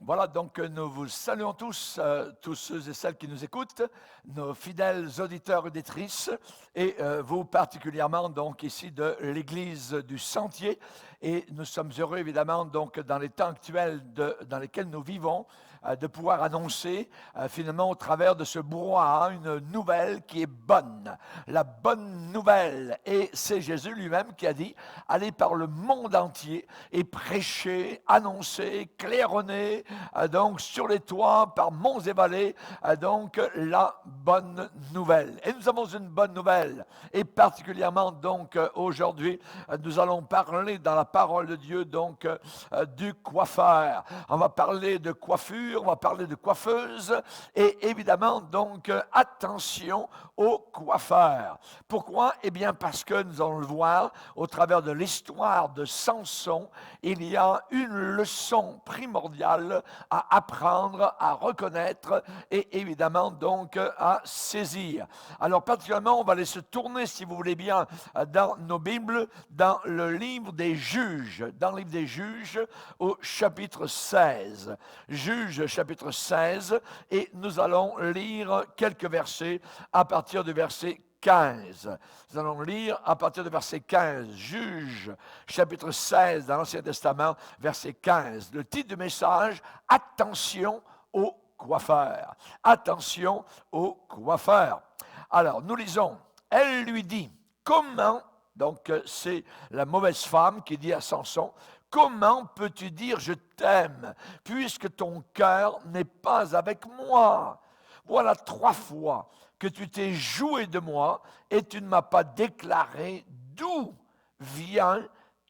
Voilà, donc nous vous saluons tous, tous ceux et celles qui nous écoutent, nos fidèles auditeurs et auditrices, et vous particulièrement donc ici de l'Église du Sentier. Et nous sommes heureux évidemment donc dans les temps actuels dans lesquels nous vivons, de pouvoir annoncer finalement au travers de ce brouhaha une nouvelle qui est bonne. La bonne nouvelle, et c'est Jésus lui-même qui a dit, allez par le monde entier et prêcher, annoncer, claironner, donc sur les toits, par monts et vallées, donc la bonne nouvelle. Et nous avons une bonne nouvelle, et particulièrement donc aujourd'hui, nous allons parler dans la parole de Dieu donc du coiffeur. On va parler de coiffure, on va parler de coiffeuse, et évidemment donc attention aux coiffeurs. Pourquoi? Eh bien parce que nous allons le voir au travers de l'histoire de Samson, il y a une leçon primordiale à apprendre, à reconnaître et évidemment donc à saisir. Alors particulièrement, on va aller se tourner, si vous voulez bien, dans nos Bibles, dans le livre des Juges, au chapitre 16. Juges, chapitre 16, et nous allons lire quelques versets à partir du verset 15. Nous allons lire à partir du verset 15, Juges, chapitre 16 dans l'Ancien Testament, verset 15. Le titre du message, attention aux coiffeurs. Attention aux coiffeurs. Alors, nous lisons, elle lui dit, comment, donc c'est la mauvaise femme qui dit à Samson, comment peux-tu dire je t'aime, puisque ton cœur n'est pas avec moi? Voilà 3 fois que tu t'es joué de moi et tu ne m'as pas déclaré d'où vient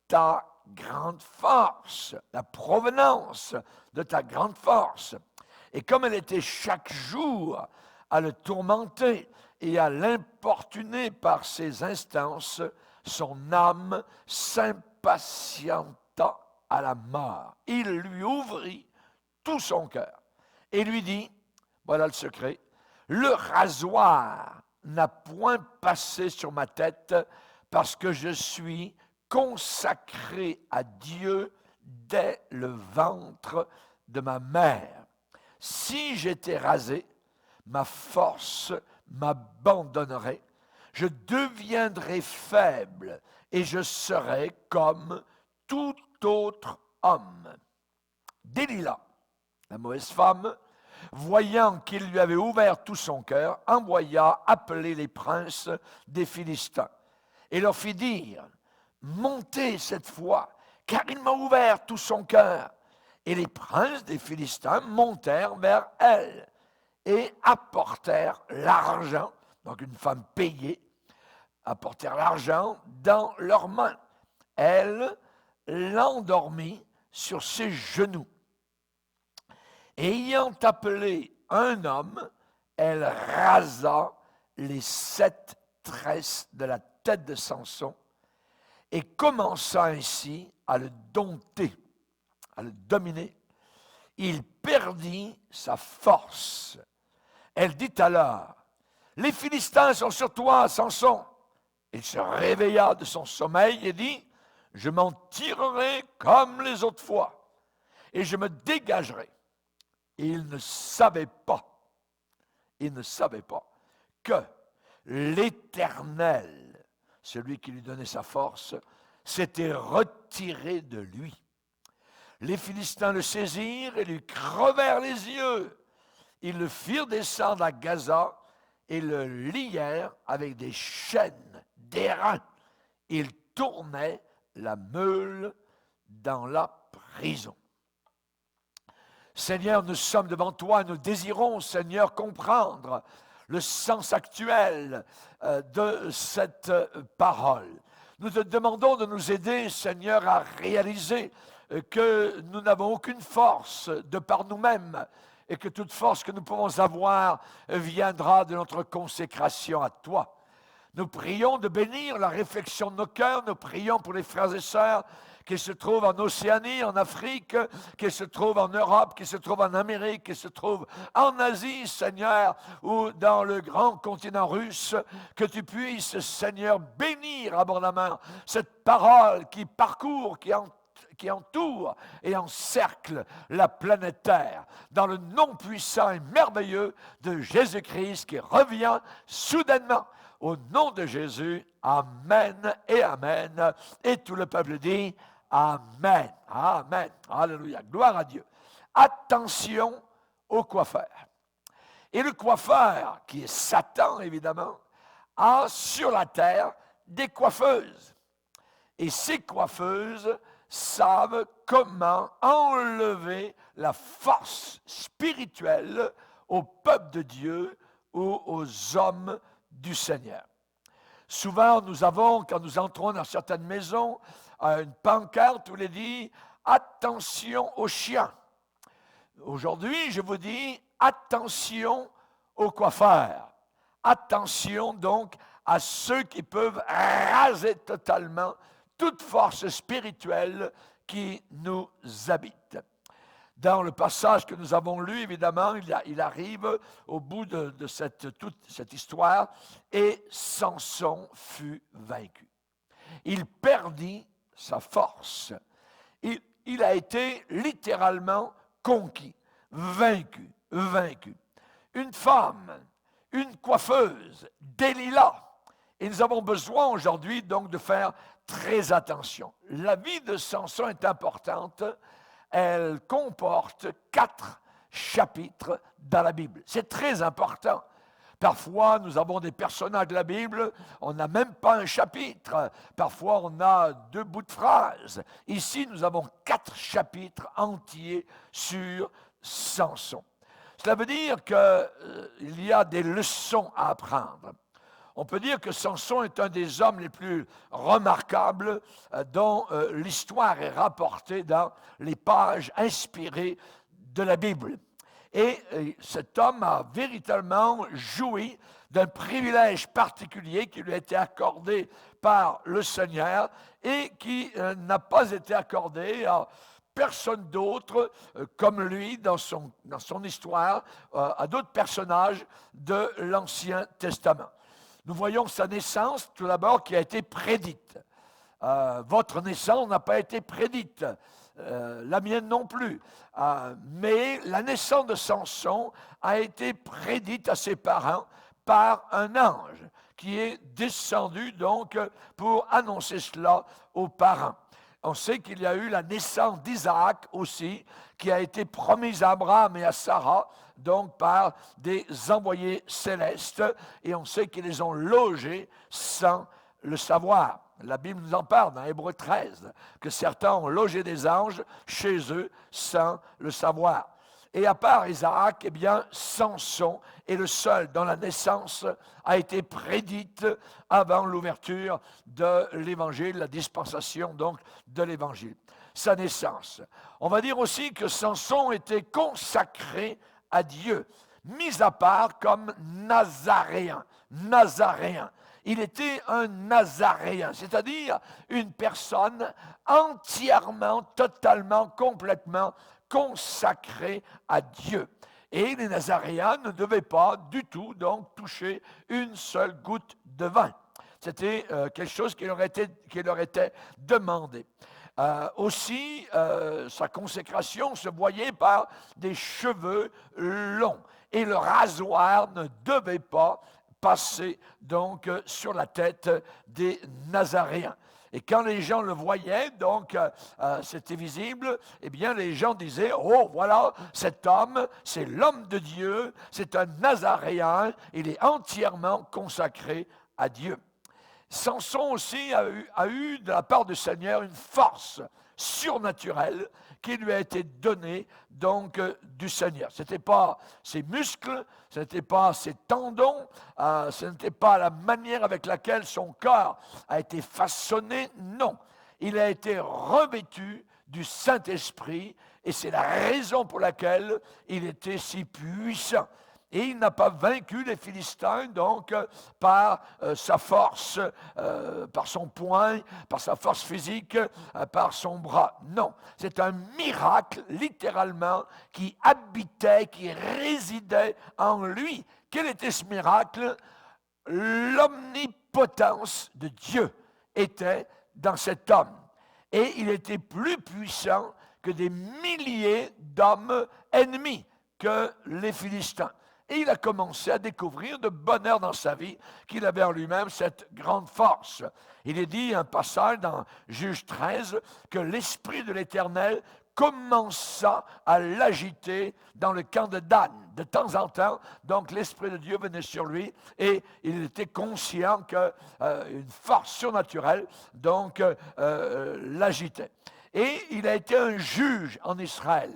ta grande force, la provenance de ta grande force. Et comme elle était chaque jour à le tourmenter et à l'importuner par ses instances, son âme s'impatienta à la mort. Il lui ouvrit tout son cœur et lui dit, voilà le secret, le rasoir n'a point passé sur ma tête parce que je suis consacré à Dieu dès le ventre de ma mère. Si j'étais rasé, ma force m'abandonnerait, je deviendrais faible et je serais comme tout autre homme. Délila, la mauvaise femme, voyant qu'il lui avait ouvert tout son cœur, envoya appeler les princes des Philistins et leur fit dire, montez cette fois, car il m'a ouvert tout son cœur. Et les princes des Philistins montèrent vers elle et apportèrent l'argent, donc une femme payée, apportèrent l'argent dans leurs mains. Elle l'endormit sur ses genoux. Ayant appelé un homme, elle rasa les 7 tresses de la tête de Samson et commença ainsi à le dompter, à le dominer. Il perdit sa force. Elle dit alors, les Philistins sont sur toi, Samson. Il se réveilla de son sommeil et dit, je m'en tirerai comme les autres fois et je me dégagerai. Et il ne savait pas que l'Éternel, celui qui lui donnait sa force, s'était retiré de lui. Les Philistins le saisirent et lui crevèrent les yeux. Ils le firent descendre à Gaza et le lièrent avec des chaînes d'airain. Il tournait la meule dans la prison. Seigneur, nous sommes devant toi et nous désirons, Seigneur, comprendre le sens actuel de cette parole. Nous te demandons de nous aider, Seigneur, à réaliser que nous n'avons aucune force de par nous-mêmes et que toute force que nous pouvons avoir viendra de notre consécration à toi. Nous prions de bénir la réflexion de nos cœurs, nous prions pour les frères et sœurs qui se trouvent en Océanie, en Afrique, qui se trouvent en Europe, qui se trouvent en Amérique, qui se trouvent en Asie, Seigneur, ou dans le grand continent russe, que tu puisses, Seigneur, bénir abondamment cette parole qui parcourt, qui qui entoure et encercle la planète Terre, dans le nom puissant et merveilleux de Jésus-Christ qui revient soudainement. Au nom de Jésus, Amen et Amen. Et tout le peuple dit Amen. Amen. Alléluia. Gloire à Dieu. Attention au coiffeur. Et le coiffeur, qui est Satan évidemment, a sur la terre des coiffeuses. Et ces coiffeuses savent comment enlever la force spirituelle au peuple de Dieu ou aux hommes du Seigneur. Souvent, nous avons, quand nous entrons dans certaines maisons, une pancarte où il est dit « Attention aux chiens ». Aujourd'hui, je vous dis « Attention aux coiffeurs ». Attention donc à ceux qui peuvent raser totalement toute force spirituelle qui nous habite. Dans le passage que nous avons lu, évidemment, il arrive au bout de toute cette histoire, et Samson fut vaincu. Il perdit sa force. Il a été littéralement conquis, vaincu. Une femme, une coiffeuse, Delilah. Et nous avons besoin aujourd'hui donc de faire très attention. La vie de Samson est importante. Elle comporte 4 chapitres dans la Bible. C'est très important. Parfois, nous avons des personnages de la Bible, on n'a même pas un chapitre. Parfois, on a 2 bouts de phrases. Ici, nous avons 4 chapitres entiers sur Samson. Cela veut dire qu'il y a des leçons à apprendre. On peut dire que Samson est un des hommes les plus remarquables dont l'histoire est rapportée dans les pages inspirées de la Bible. Et cet homme a véritablement joui d'un privilège particulier qui lui a été accordé par le Seigneur et qui n'a pas été accordé à personne d'autre comme lui dans son histoire, à d'autres personnages de l'Ancien Testament. Nous voyons sa naissance, tout d'abord, qui a été prédite. Votre naissance n'a pas été prédite, la mienne non plus. Mais la naissance de Samson a été prédite à ses parents par un ange qui est descendu donc pour annoncer cela aux parents. On sait qu'il y a eu la naissance d'Isaac aussi, qui a été promise à Abraham et à Sarah, donc par des envoyés célestes, et on sait qu'ils les ont logés sans le savoir. La Bible nous en parle dans Hébreux 13, que certains ont logé des anges chez eux sans le savoir. Et à part Isaac, eh bien, Samson est le seul dont la naissance a été prédite avant l'ouverture de l'Évangile, la dispensation donc de l'Évangile. Sa naissance. On va dire aussi que Samson était consacré à Dieu, mis à part comme nazaréen. Il était un nazaréen, c'est-à-dire une personne entièrement, totalement, complètement consacrée à Dieu. Et les nazaréens ne devaient pas du tout donc toucher une seule goutte de vin. C'était quelque chose qui leur était demandé. Aussi, sa consécration se voyait par des cheveux longs. Et le rasoir ne devait pas passer donc sur la tête des Nazaréens. Et quand les gens le voyaient, donc c'était visible, eh bien les gens disaient, oh voilà, cet homme, c'est l'homme de Dieu, c'est un Nazaréen, il est entièrement consacré à Dieu. Samson aussi a eu de la part du Seigneur une force surnaturelle qui lui a été donnée donc du Seigneur. Ce n'était pas ses muscles, ce n'était pas ses tendons, ce n'était pas la manière avec laquelle son corps a été façonné, non. Il a été revêtu du Saint-Esprit et c'est la raison pour laquelle il était si puissant. Et il n'a pas vaincu les Philistins, donc, par sa force, par son poing, par sa force physique, par son bras. Non, c'est un miracle, littéralement, qui habitait, qui résidait en lui. Quel était ce miracle? L'omnipotence de Dieu était dans cet homme. Et il était plus puissant que des milliers d'hommes ennemis que les Philistins. Et il a commencé à découvrir de bonheur dans sa vie qu'il avait en lui-même cette grande force. Il est dit un passage dans Juge 13 que l'Esprit de l'Éternel commença à l'agiter dans le camp de Dan. De temps en temps, donc l'Esprit de Dieu venait sur lui et il était conscient qu'une force surnaturelle donc l'agitait. Et il a été un juge en Israël.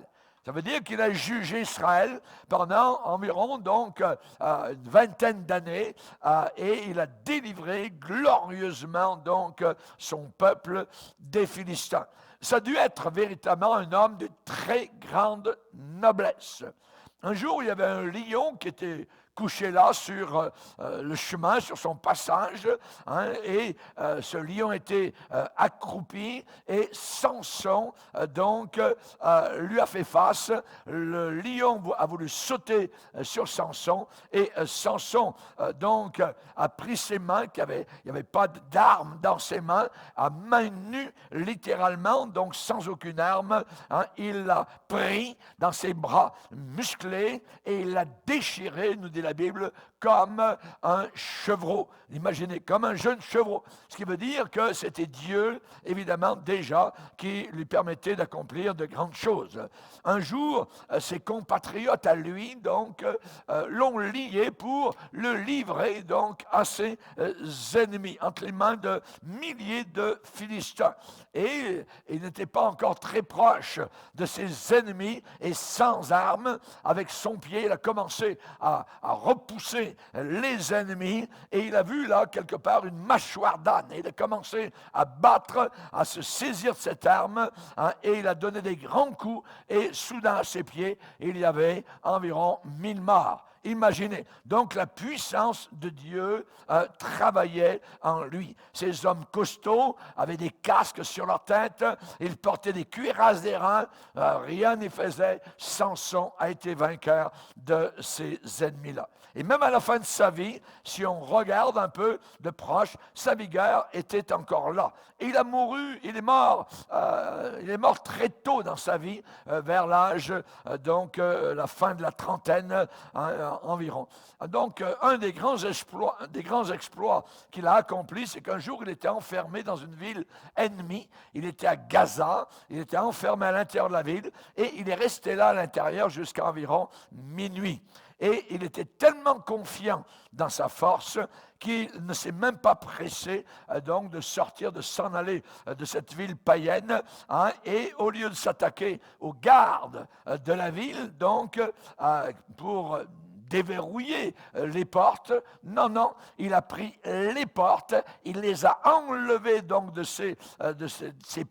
Ça veut dire qu'il a jugé Israël pendant environ donc une vingtaine d'années et il a délivré glorieusement donc son peuple des Philistins. Ça a dû être véritablement un homme de très grande noblesse. Un jour, il y avait un lion qui était couché là sur le chemin, sur son passage, et ce lion était accroupi, et Samson donc lui a fait face. Le lion a voulu sauter sur Samson, et Samson donc a pris ses mains, il n'y avait pas d'arme dans ses mains, à main nue, littéralement, donc sans aucune arme, il l'a pris dans ses bras musclés, et il l'a déchiré, nous dit la Bible, comme un chevreau. Imaginez, comme un jeune chevreau. Ce qui veut dire que c'était Dieu, évidemment, déjà, qui lui permettait d'accomplir de grandes choses. Un jour, ses compatriotes à lui, donc, l'ont lié pour le livrer, donc, à ses ennemis, entre les mains de milliers de Philistins. Et il n'était pas encore très proche de ses ennemis, et sans armes, avec son pied, il a commencé à repousser les ennemis, et il a vu là quelque part une mâchoire d'âne, et il a commencé à battre, à se saisir de cette arme, et il a donné des grands coups, et soudain à ses pieds il y avait environ 1000 morts. Imaginez, donc la puissance de Dieu travaillait en lui. Ces hommes costauds avaient des casques sur leur tête, ils portaient des cuirasses d'airain, rien n'y faisait. Samson a été vainqueur de ces ennemis-là. Et même à la fin de sa vie, si on regarde un peu de proche, sa vigueur était encore là. Et il a mouru, il est mort très tôt dans sa vie, vers l'âge, la fin de la trentaine environ. Donc, un des grands exploits qu'il a accomplis, c'est qu'un jour, il était enfermé dans une ville ennemie. Il était à Gaza, il était enfermé à l'intérieur de la ville, et il est resté là à l'intérieur jusqu'à environ minuit. Et il était tellement confiant dans sa force qu'il ne s'est même pas pressé donc de sortir, de s'en aller de cette ville païenne. Et au lieu de s'attaquer aux gardes de la ville, donc pour déverrouiller les portes, non, il a pris les portes, il les a enlevées donc de ses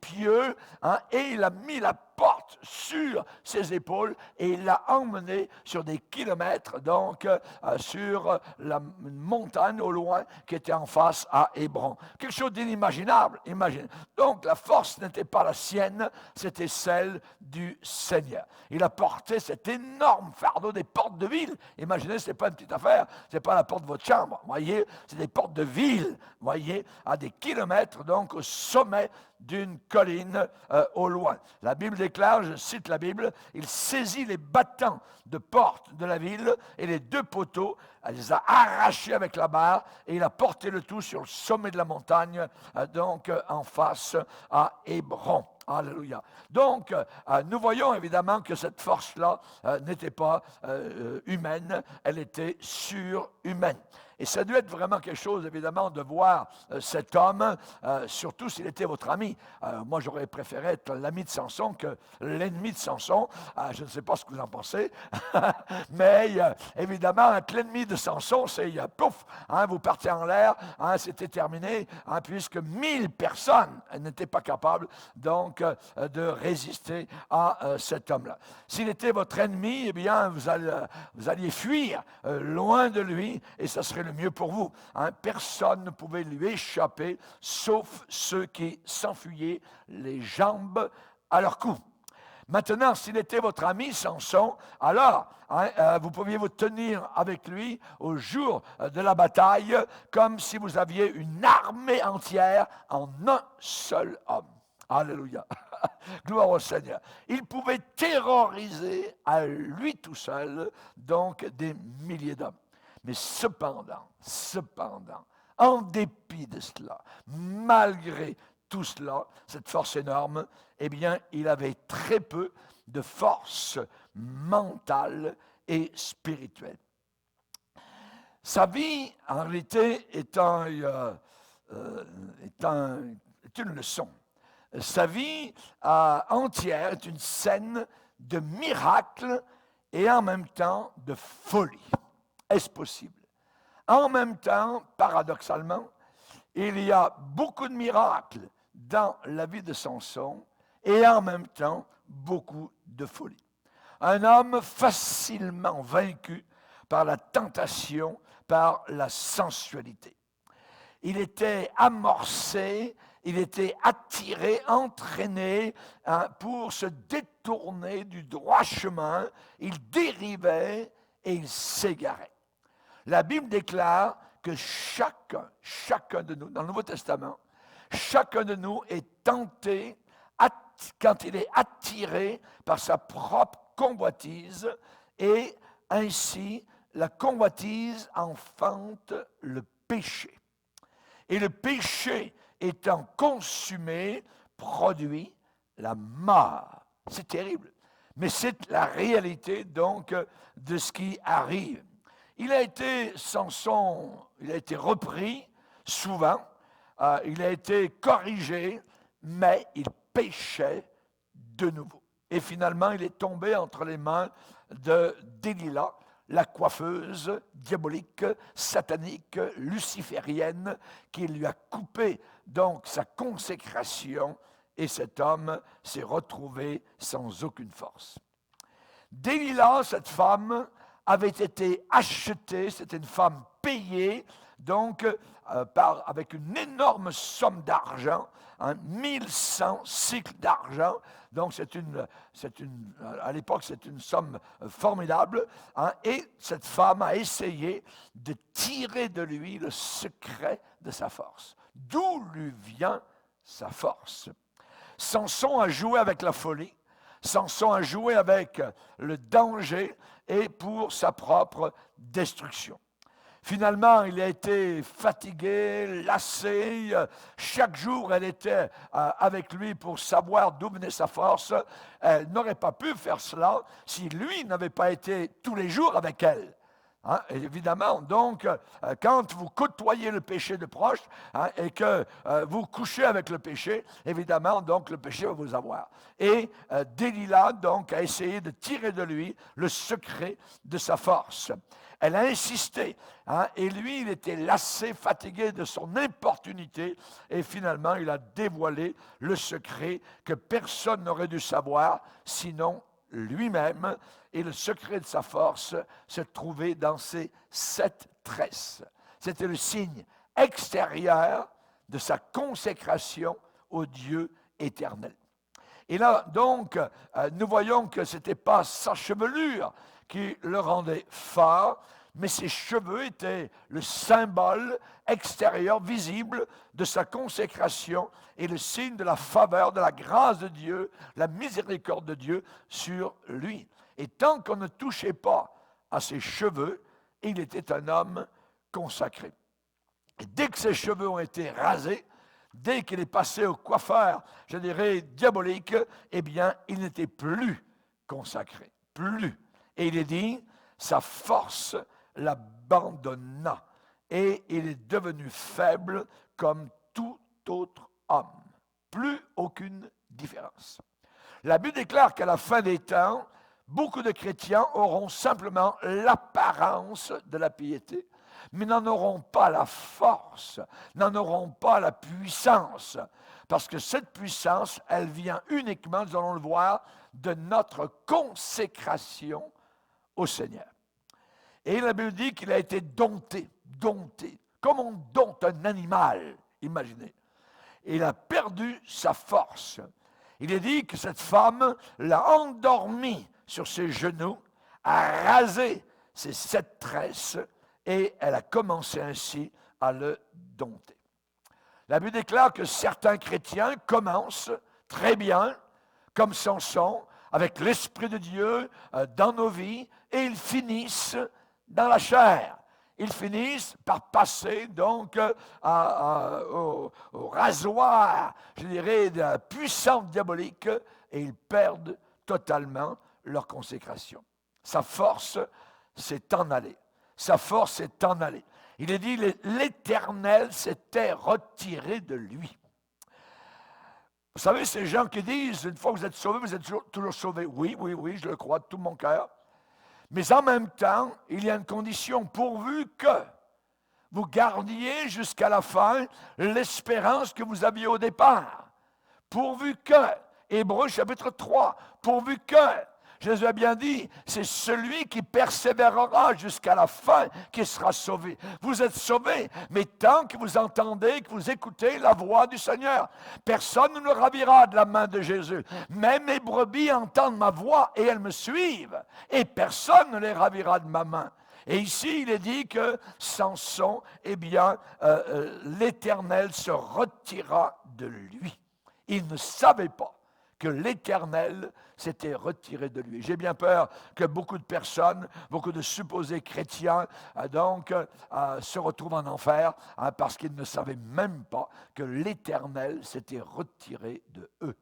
pieux, et il a mis la porte sur ses épaules et il l'a emmené sur des kilomètres, donc sur la montagne au loin qui était en face à Hébron. Quelque chose d'inimaginable, imagine. Donc la force n'était pas la sienne, c'était celle du Seigneur. Il a porté cet énorme fardeau des portes de ville. Imaginez, ce n'est pas une petite affaire, ce n'est pas la porte de votre chambre, voyez, c'est des portes de ville, voyez, à des kilomètres, donc au sommet d'une colline au loin. La Bible déclare, je cite la Bible, il saisit les battants de porte de la ville et les deux poteaux, elle les a arrachés avec la barre et il a porté le tout sur le sommet de la montagne, donc en face à Hébron. Alléluia. Donc, nous voyons évidemment que cette force-là n'était pas humaine, elle était surhumaine. Et ça doit être vraiment quelque chose, évidemment, de voir cet homme, surtout s'il était votre ami. Moi, j'aurais préféré être l'ami de Samson que l'ennemi de Samson. Je ne sais pas ce que vous en pensez. Mais évidemment, être l'ennemi de Samson, c'est pouf, vous partez en l'air, c'était terminé, puisque 1000 personnes n'étaient pas capables donc de résister à cet homme-là. S'il était votre ennemi, eh bien, vous alliez fuir loin de lui, et ça serait le mieux pour vous. Personne ne pouvait lui échapper, sauf ceux qui s'enfuyaient les jambes à leur cou. Maintenant, s'il était votre ami Samson, alors vous pouviez vous tenir avec lui au jour de la bataille, comme si vous aviez une armée entière en un seul homme. Alléluia. Gloire au Seigneur. Il pouvait terroriser à lui tout seul, donc, des milliers d'hommes. Mais cependant, en dépit de cela, malgré tout cela, cette force énorme, eh bien, il avait très peu de force mentale et spirituelle. Sa vie, en réalité, est une leçon. Sa vie entière est une scène de miracle et en même temps de folie. Est-ce possible? En même temps, paradoxalement, il y a beaucoup de miracles dans la vie de Samson et en même temps beaucoup de folie. Un homme facilement vaincu par la tentation, par la sensualité. Il était amorcé, il était attiré, entraîné pour se détourner du droit chemin. Il dérivait et il s'égarait. La Bible déclare que chacun de nous, dans le Nouveau Testament, chacun de nous est tenté quand il est attiré par sa propre convoitise et ainsi la convoitise enfante le péché. Et le péché étant consumé produit la mort. C'est terrible, mais c'est la réalité donc de ce qui arrive. Samson, il a été repris souvent, il a été corrigé, mais il péchait de nouveau. Et finalement, il est tombé entre les mains de Délila, la coiffeuse diabolique, satanique, luciférienne, qui lui a coupé donc sa consécration, et cet homme s'est retrouvé sans aucune force. Délila, cette femme, avait été achetée, c'était une femme payée, donc avec une énorme somme d'argent, 1100 cycles d'argent. Donc à l'époque, c'est une somme formidable. Et cette femme a essayé de tirer de lui le secret de sa force. D'où lui vient sa force? Samson a joué avec la folie. Samson a joué avec le danger et pour sa propre destruction. Finalement, il a été fatigué, lassé. Chaque jour, elle était avec lui pour savoir d'où venait sa force. Elle n'aurait pas pu faire cela si lui n'avait pas été tous les jours avec elle. Évidemment, donc, quand vous côtoyez le péché de proche et que vous couchez avec le péché, évidemment, donc, le péché va vous avoir. Et Délila, donc, a essayé de tirer de lui le secret de sa force. Elle a insisté, et lui, il était lassé, fatigué de son importunité, et finalement, il a dévoilé le secret que personne n'aurait dû savoir, sinon lui-même, et le secret de sa force se trouvait dans ses 7 tresses. C'était le signe extérieur de sa consécration au Dieu éternel. Et là, donc, nous voyons que ce n'était pas sa chevelure qui le rendait fort, mais ses cheveux étaient le symbole extérieur visible de sa consécration et le signe de la faveur, de la grâce de Dieu, la miséricorde de Dieu sur lui. Et tant qu'on ne touchait pas à ses cheveux, il était un homme consacré. Et dès que ses cheveux ont été rasés, dès qu'il est passé au coiffeur, je dirais diabolique, eh bien, il n'était plus consacré. Plus. Et il est dit, sa force l'abandonna et il est devenu faible comme tout autre homme. Plus aucune différence. La Bible déclare qu'à la fin des temps, beaucoup de chrétiens auront simplement l'apparence de la piété, mais n'en auront pas la force, n'en auront pas la puissance, parce que cette puissance, elle vient uniquement, nous allons le voir, de notre consécration au Seigneur. Et la Bible dit qu'il a été dompté, comme on dompte un animal, imaginez. Et il a perdu sa force. Il est dit que cette femme l'a endormi sur ses genoux, a rasé ses 7 tresses et elle a commencé ainsi à le dompter. La Bible déclare que certains chrétiens commencent très bien, comme Samson, avec l'Esprit de Dieu dans nos vies, et ils finissent dans la chair. Ils finissent par passer donc au rasoir, je dirais, de la puissance diabolique, et ils perdent totalement leur consécration. Sa force, c'est en aller. Sa force, c'est en aller. Il est dit, l'Éternel s'était retiré de lui. Vous savez, ces gens qui disent, une fois que vous êtes sauvés, vous êtes toujours sauvés. Oui, oui, oui, je le crois de tout mon cœur. Mais en même temps, il y a une condition, pourvu que vous gardiez jusqu'à la fin l'espérance que vous aviez au départ. Pourvu que, Hébreux chapitre 3, pourvu que, Jésus a bien dit, c'est celui qui persévérera jusqu'à la fin qui sera sauvé. Vous êtes sauvés, mais tant que vous entendez, que vous écoutez la voix du Seigneur, personne ne nous ravira de la main de Jésus. Même mes brebis entendent ma voix et elles me suivent, et personne ne les ravira de ma main. Et ici, il est dit que Samson, eh bien, l'Éternel se retira de lui. Il ne savait pas que l'Éternel s'était retiré de lui. J'ai bien peur que beaucoup de personnes, beaucoup de supposés chrétiens, se retrouvent en enfer parce qu'ils ne savaient même pas que l'Éternel s'était retiré de eux.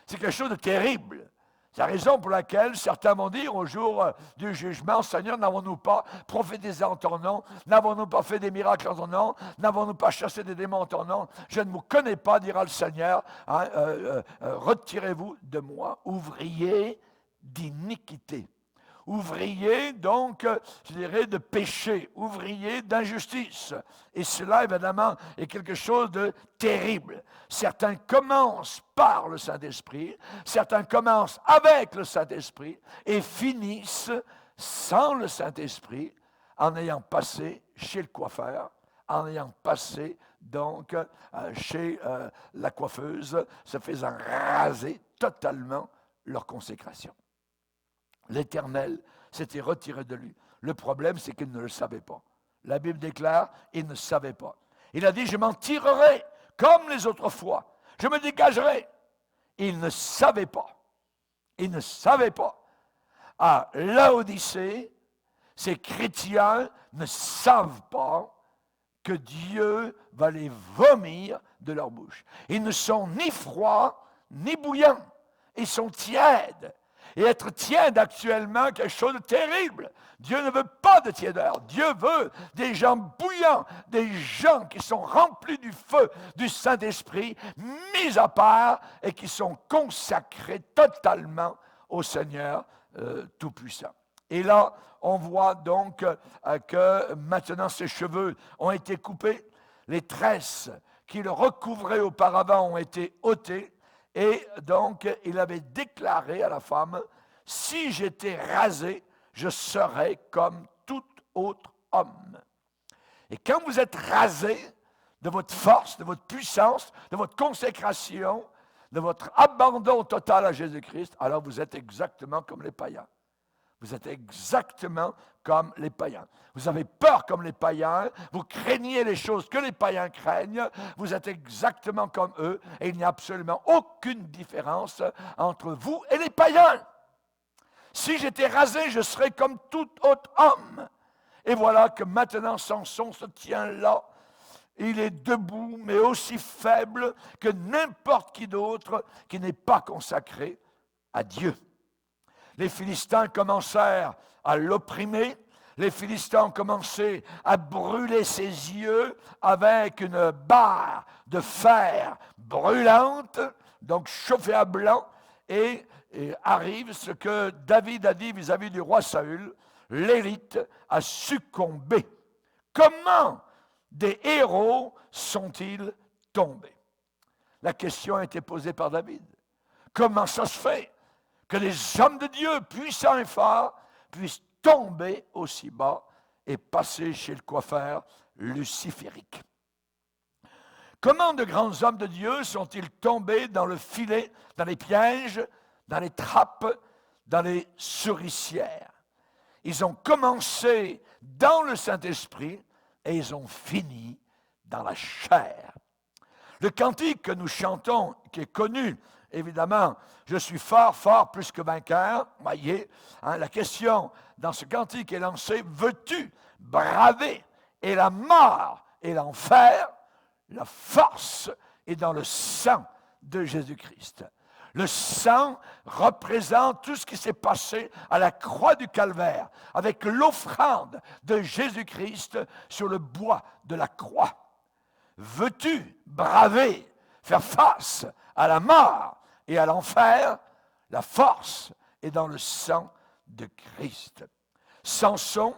C'est quelque chose de terrible. C'est la raison pour laquelle certains vont dire au jour du jugement, Seigneur, n'avons-nous pas prophétisé en ton nom? N'avons-nous pas fait des miracles en ton nom? N'avons-nous pas chassé des démons en ton nom? Je ne vous connais pas, dira le Seigneur. Retirez-vous de moi, ouvrier d'iniquité. Ouvrier, donc, je dirais, de péché, ouvrier d'injustice. Et cela, évidemment, est quelque chose de terrible. Certains commencent par le Saint-Esprit, certains commencent avec le Saint-Esprit et finissent sans le Saint-Esprit en ayant passé chez le coiffeur, en ayant passé, donc, chez la coiffeuse, se faisant raser totalement leur consécration. L'Éternel s'était retiré de lui. Le problème, c'est qu'il ne le savait pas. La Bible déclare, il ne savait pas. Il a dit, je m'en tirerai comme les autres fois. Je me dégagerai. Il ne savait pas. Il ne savait pas. À Laodicée, ces chrétiens ne savent pas que Dieu va les vomir de leur bouche. Ils ne sont ni froids, ni bouillants. Ils sont tièdes. Et être tiède actuellement, quelque chose de terrible. Dieu ne veut pas de tiédeur. Dieu veut des gens bouillants, des gens qui sont remplis du feu du Saint-Esprit, mis à part et qui sont consacrés totalement au Seigneur Tout-Puissant. Et là, on voit donc que maintenant ses cheveux ont été coupés, les tresses qui le recouvraient auparavant ont été ôtées. Et donc, il avait déclaré à la femme, « Si j'étais rasé, je serais comme tout autre homme. » Et quand vous êtes rasé de votre force, de votre puissance, de votre consécration, de votre abandon total à Jésus-Christ, alors vous êtes exactement comme les païens. Vous êtes exactement comme les païens. Vous avez peur comme les païens, vous craignez les choses que les païens craignent, vous êtes exactement comme eux, et il n'y a absolument aucune différence entre vous et les païens. Si j'étais rasé, je serais comme tout autre homme. Et voilà que maintenant Samson se tient là. Il est debout, mais aussi faible que n'importe qui d'autre qui n'est pas consacré à Dieu. Les Philistins commencèrent à l'opprimer. Les Philistins ont commencé à brûler ses yeux avec une barre de fer brûlante, donc chauffée à blanc, et arrive ce que David a dit vis-à-vis du roi Saül, l'élite a succombé. Comment des héros sont-ils tombés? La question a été posée par David. Comment ça se fait que les hommes de Dieu, puissants et forts, puissent tomber aussi bas et passer chez le coiffeur luciférique? Comment de grands hommes de Dieu sont-ils tombés dans le filet, dans les pièges, dans les trappes, dans les souricières? Ils ont commencé dans le Saint-Esprit et ils ont fini dans la chair. Le cantique que nous chantons, qui est connu, évidemment, je suis fort, fort, plus que vainqueur. Voyez, la question dans ce cantique est lancée, veux-tu braver et la mort et l'enfer? La force est dans le sang de Jésus-Christ. Le sang représente tout ce qui s'est passé à la croix du Calvaire, avec l'offrande de Jésus-Christ sur le bois de la croix. Veux-tu braver, faire face à la mort et à l'enfer? La force est dans le sang de Christ. Samson,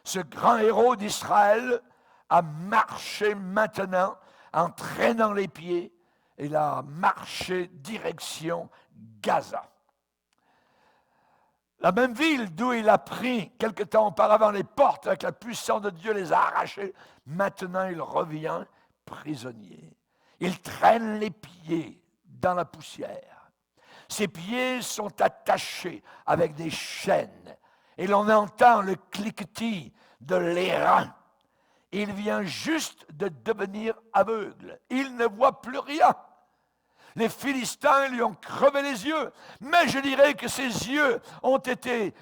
ce grand héros d'Israël, a marché maintenant en traînant les pieds. Il a marché direction Gaza. La même ville d'où il a pris quelque temps auparavant les portes avec la puissance de Dieu, les a arrachées. Maintenant, il revient prisonnier. Il traîne les pieds dans la poussière. Ses pieds sont attachés avec des chaînes et l'on entend le cliquetis de l'airain. Il vient juste de devenir aveugle. Il ne voit plus rien. Les Philistins lui ont crevé les yeux. Mais je dirais que ses yeux ont été,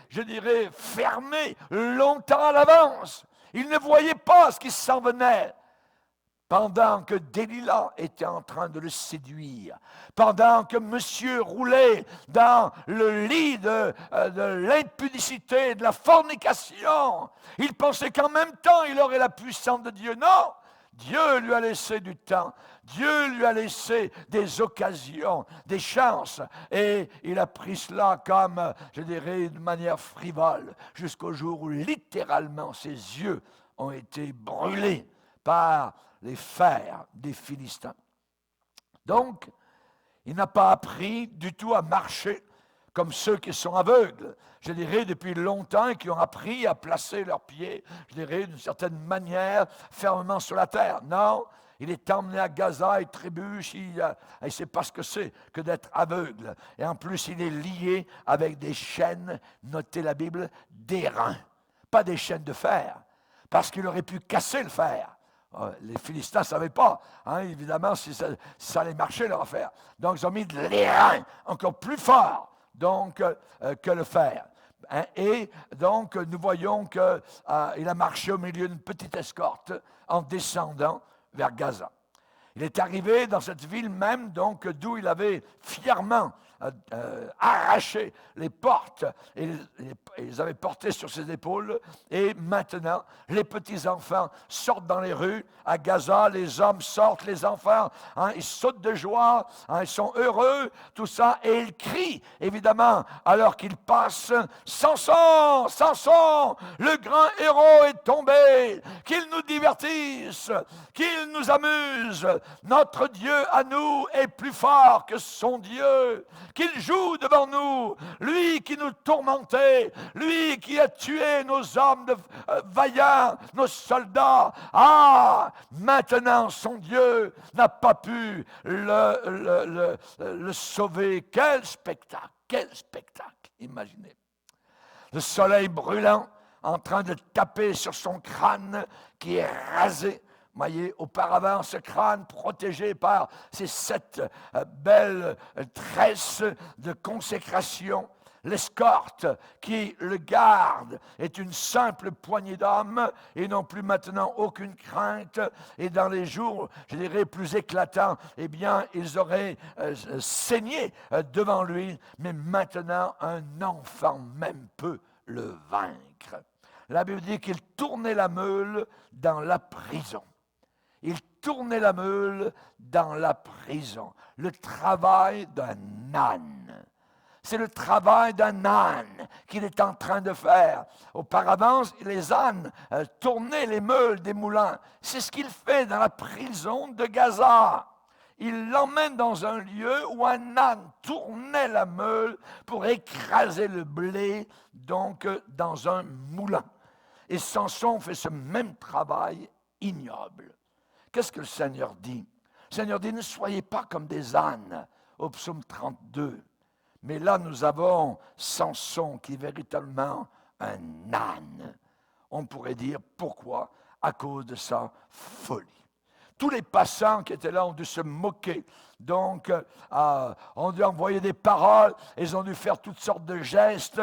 fermés longtemps à l'avance. Il ne voyait pas ce qui s'en venait. Pendant que Delilah était en train de le séduire, pendant que monsieur roulait dans le lit de l'impudicité, de la fornication, il pensait qu'en même temps, il aurait la puissance de Dieu. Non, Dieu lui a laissé du temps, Dieu lui a laissé des occasions, des chances, et il a pris cela comme, de manière frivole, jusqu'au jour où littéralement ses yeux ont été brûlés par les fers des Philistins. Donc, il n'a pas appris du tout à marcher comme ceux qui sont aveugles, depuis longtemps, et qui ont appris à placer leurs pieds, d'une certaine manière, fermement sur la terre. Non, il est emmené à Gaza, il trébuche, il ne sait pas ce que c'est que d'être aveugle. Et en plus, il est lié avec des chaînes, notez la Bible, d'airain, pas des chaînes de fer, parce qu'il aurait pu casser le fer. Les Philistins ne savaient pas, évidemment, si ça allait marcher leur affaire. Donc, ils ont mis de l'airain encore plus fort que le fer. Et donc, nous voyons qu'il a marché au milieu d'une petite escorte en descendant vers Gaza. Il est arrivé dans cette ville même, donc, d'où il avait fièrement arraché les portes et les avait portées sur ses épaules. Et maintenant, les petits-enfants sortent dans les rues. À Gaza, les hommes sortent, les enfants, ils sautent de joie, ils sont heureux, tout ça. Et ils crient, évidemment, alors qu'ils passent, « Samson, Samson, le grand héros est tombé, qu'il nous divertisse, qu'il nous amuse. Notre Dieu à nous est plus fort que son Dieu. Qu'il joue devant nous, lui qui nous tourmentait, lui qui a tué nos hommes vaillants, nos soldats. Ah, maintenant son Dieu n'a pas pu le sauver. Quel spectacle, imaginez. Le soleil brûlant en train de taper sur son crâne qui est rasé. Voyez, auparavant, ce crâne protégé par ces 7 belles tresses de consécration, l'escorte qui le garde est une simple poignée d'hommes et non plus maintenant aucune crainte. Et dans les jours, plus éclatants, eh bien, ils auraient saigné devant lui, mais maintenant, un enfant même peut le vaincre. La Bible dit qu'il tournait la meule dans la prison. Il tournait la meule dans la prison. Le travail d'un âne. C'est le travail d'un âne qu'il est en train de faire. Auparavant, les ânes tournaient les meules des moulins. C'est ce qu'il fait dans la prison de Gaza. Il l'emmène dans un lieu où un âne tournait la meule pour écraser le blé, donc dans un moulin. Et Samson fait ce même travail ignoble. Qu'est-ce que le Seigneur dit? Le Seigneur dit, ne soyez pas comme des ânes, au psaume 32. Mais là, nous avons Samson qui est véritablement un âne. On pourrait dire, pourquoi? À cause de sa folie. tous les passants qui étaient là ont dû se moquer. Donc, on dû envoyer des paroles, ils ont dû faire toutes sortes de gestes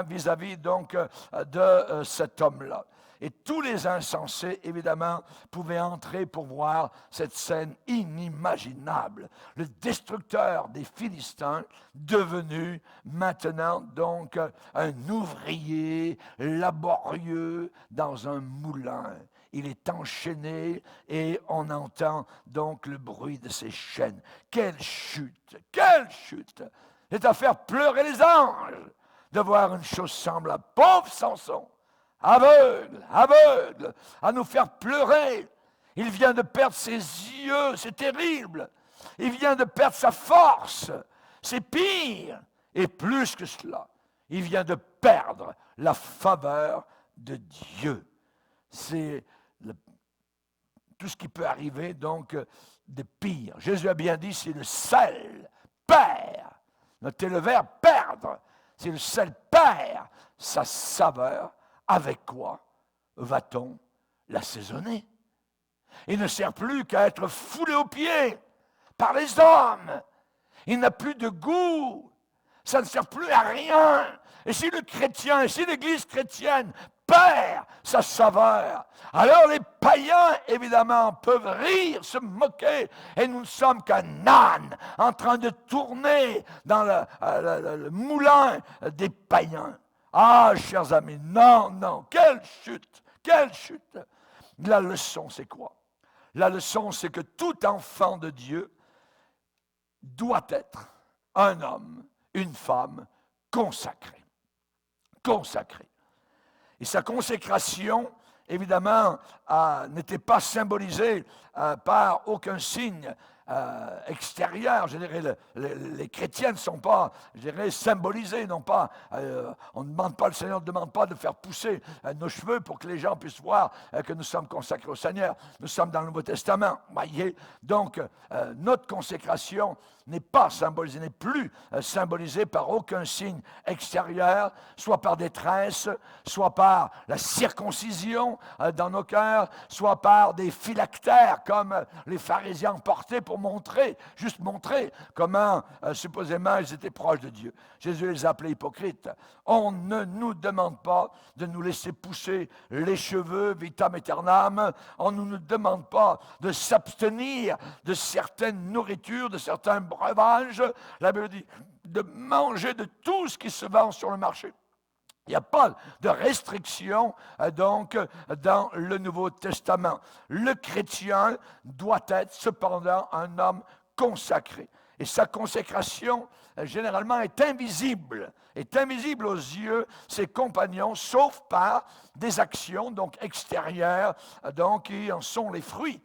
vis-à-vis donc de cet homme-là. Et tous les insensés, évidemment, pouvaient entrer pour voir cette scène inimaginable. Le destructeur des Philistins, devenu maintenant donc un ouvrier laborieux dans un moulin. Il est enchaîné et on entend donc le bruit de ses chaînes. Quelle chute! Quelle chute! C'est à faire pleurer les anges de voir une chose semblable. Pauvre Samson! Aveugle, aveugle, à nous faire pleurer. Il vient de perdre ses yeux, c'est terrible. Il vient de perdre sa force, c'est pire. Et plus que cela, il vient de perdre la faveur de Dieu. C'est tout ce qui peut arriver donc de pire. Jésus a bien dit, c'est le sel perd. Notez le verbe perdre. C'est le sel perd sa saveur. Avec quoi va-t-on l'assaisonner? Il ne sert plus qu'à être foulé aux pieds par les hommes. Il n'a plus de goût. Ça ne sert plus à rien. Et si le chrétien, et si l'Église chrétienne perd sa saveur, alors les païens, évidemment, peuvent rire, se moquer, et nous ne sommes qu'un âne en train de tourner dans le moulin des païens. Ah, chers amis, non, non, quelle chute, quelle chute. La leçon, c'est quoi? La leçon, c'est que tout enfant de Dieu doit être un homme, une femme consacrée. Consacrée. Et sa consécration, évidemment, n'était pas symbolisée par aucun signe extérieur. Je dirais, les chrétiens ne sont pas, je dirais, symbolisés, non pas. On ne demande pas, le Seigneur ne demande pas de faire pousser nos cheveux pour que les gens puissent voir que nous sommes consacrés au Seigneur. Nous sommes dans le Nouveau Testament, voyez. Donc, notre consécration n'est pas symbolisée, n'est plus symbolisée par aucun signe extérieur, soit par des tresses, soit par la circoncision dans nos cœurs, soit par des phylactères comme les pharisiens portaient pour montrer, juste montrer comment supposément ils étaient proches de Dieu. Jésus les appelait hypocrites. On ne nous demande pas de nous laisser pousser les cheveux vitam aeternam. On ne nous demande pas de s'abstenir de certaines nourritures, de certains breuvages. La Bible dit de manger de tout ce qui se vend sur le marché. Il n'y a pas de restriction donc dans le Nouveau Testament. Le chrétien doit être cependant un homme consacré. Et sa consécration, généralement, est invisible aux yeux de ses compagnons, sauf par des actions donc extérieures, donc qui en sont les fruits.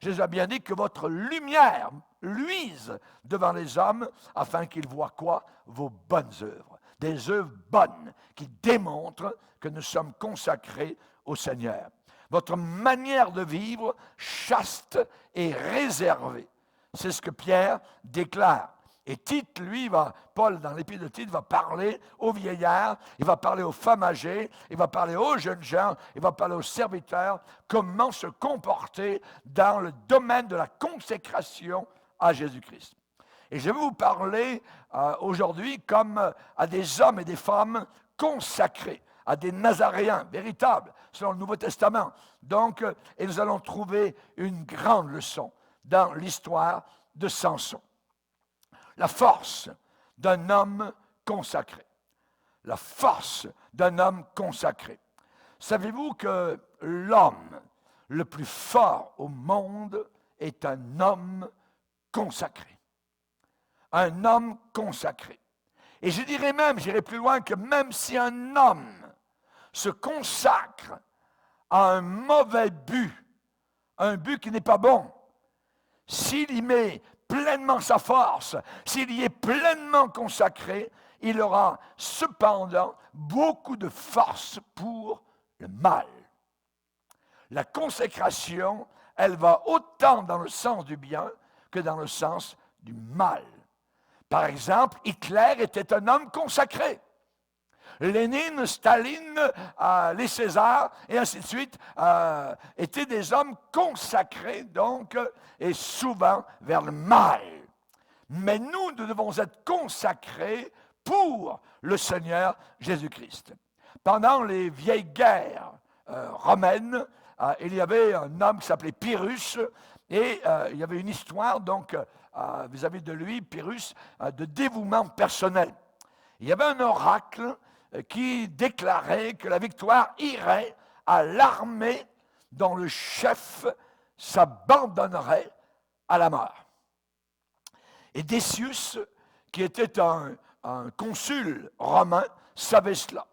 Jésus a bien dit que votre lumière luise devant les hommes, afin qu'ils voient quoi? Vos bonnes œuvres. Des œuvres bonnes qui démontrent que nous sommes consacrés au Seigneur. Votre manière de vivre chaste et réservée. C'est ce que Pierre déclare. Et Tite, lui, Paul, dans l'épître de Tite, va parler aux vieillards, il va parler aux femmes âgées, il va parler aux jeunes gens, il va parler aux serviteurs, comment se comporter dans le domaine de la consécration à Jésus-Christ. Et je vais vous parler aujourd'hui comme à des hommes et des femmes consacrés, à des Nazaréens véritables, selon le Nouveau Testament. Donc, et nous allons trouver une grande leçon dans l'histoire de Samson. La force d'un homme consacré. La force d'un homme consacré. Savez-vous que l'homme le plus fort au monde est un homme consacré? Un homme consacré. Et je dirais même, j'irai plus loin, que même si un homme se consacre à un mauvais but, un but qui n'est pas bon, s'il y met pleinement sa force, s'il y est pleinement consacré, il aura cependant beaucoup de force pour le mal. La consécration, elle va autant dans le sens du bien que dans le sens du mal. Par exemple, Hitler était un homme consacré. Lénine, Staline, les Césars, et ainsi de suite, étaient des hommes consacrés, donc, et souvent vers le mal. Mais nous devons être consacrés pour le Seigneur Jésus-Christ. Pendant les vieilles guerres romaines, il y avait un homme qui s'appelait Pyrrhus, et il y avait une histoire, donc, vis-à-vis de lui, Pyrrhus, de dévouement personnel. Il y avait un oracle qui déclarait que la victoire irait à l'armée dont le chef s'abandonnerait à la mort. Et Décius, qui était un consul romain, savait cela.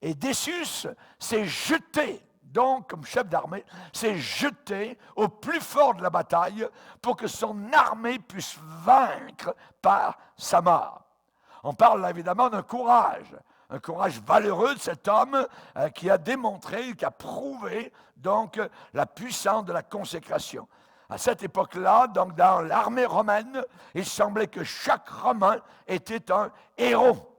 Et Décius s'est jeté, donc comme chef d'armée, s'est jeté au plus fort de la bataille pour que son armée puisse vaincre par sa mort. On parle là, évidemment d'un courage valeureux de cet homme qui a démontré, qui a prouvé donc la puissance de la consécration. À cette époque-là, donc dans l'armée romaine, il semblait que chaque Romain était un héros,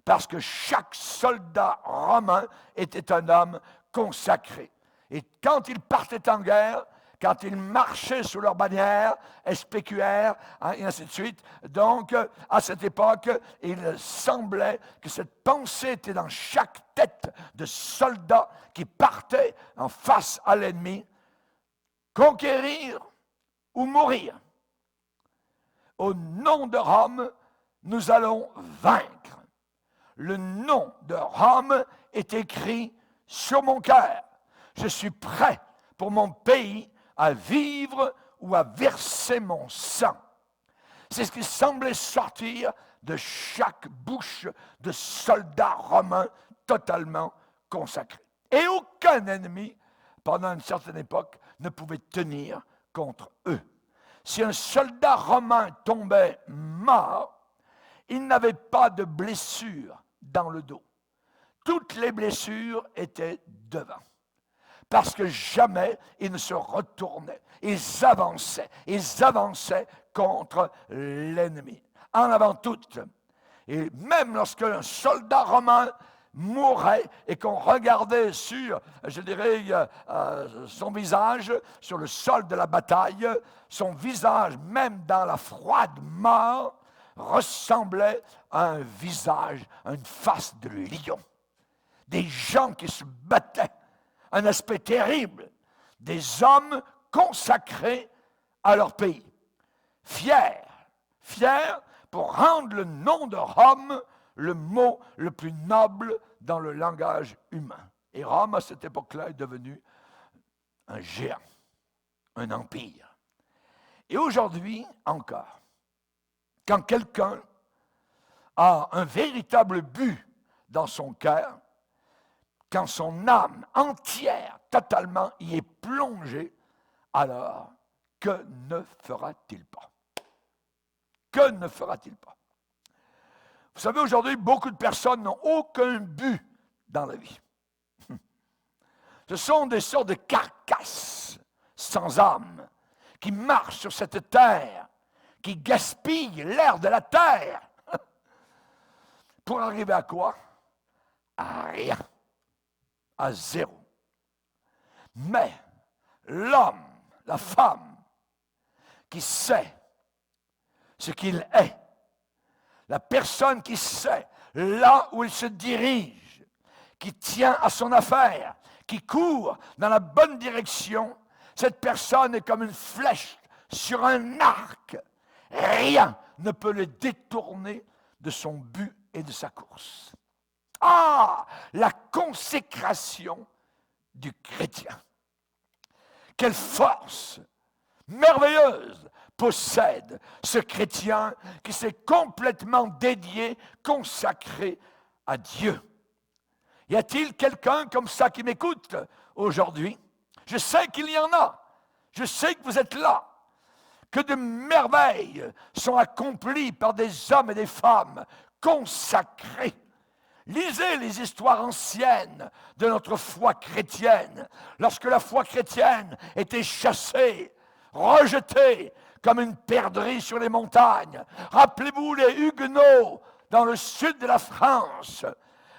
parce que chaque soldat romain était un homme consacré. Et quand ils partaient en guerre, quand ils marchaient sous leur bannière, SPQR, et ainsi de suite, donc à cette époque, il semblait que cette pensée était dans chaque tête de soldat qui partait en face à l'ennemi, conquérir ou mourir. Au nom de Rome, nous allons vaincre. Le nom de Rome est écrit sur mon cœur. Je suis prêt pour mon pays à vivre ou à verser mon sang. C'est ce qui semblait sortir de chaque bouche de soldats romains totalement consacrés. Et aucun ennemi, pendant une certaine époque, ne pouvait tenir contre eux. Si un soldat romain tombait mort, il n'avait pas de blessure dans le dos. Toutes les blessures étaient devant. Parce que jamais ils ne se retournaient. Ils avançaient contre l'ennemi. En avant toutes. Et même lorsqu'un soldat romain mourait et qu'on regardait sur, je dirais, son visage, sur le sol de la bataille, son visage, même dans la froide mort, ressemblait à un visage, à une face de lion. Des gens qui se battaient, un aspect terrible, des hommes consacrés à leur pays, fiers pour rendre le nom de Rome le mot le plus noble dans le langage humain. Et Rome, à cette époque-là, est devenu un géant, un empire. Et aujourd'hui encore, quand quelqu'un a un véritable but dans son cœur, quand son âme entière, totalement, y est plongée, alors, que ne fera-t-il pas? Que ne fera-t-il pas? Vous savez, aujourd'hui, beaucoup de personnes n'ont aucun but dans la vie. Ce sont des sortes de carcasses sans âme qui marchent sur cette terre, qui gaspillent l'air de la terre. Pour arriver à quoi? À rien. À zéro. Mais l'homme, la femme, qui sait ce qu'il est, la personne qui sait là où il se dirige, qui tient à son affaire, qui court dans la bonne direction, cette personne est comme une flèche sur un arc. Rien ne peut le détourner de son but et de sa course. Ah, la consécration du chrétien. Quelle force merveilleuse possède ce chrétien qui s'est complètement dédié, consacré à Dieu. Y a-t-il quelqu'un comme ça qui m'écoute aujourd'hui? Je sais qu'il y en a. Je sais que vous êtes là. Que de merveilles sont accomplies par des hommes et des femmes consacrés. Lisez les histoires anciennes de notre foi chrétienne. Lorsque la foi chrétienne était chassée, rejetée comme une perdrix sur les montagnes. Rappelez-vous les Huguenots dans le sud de la France.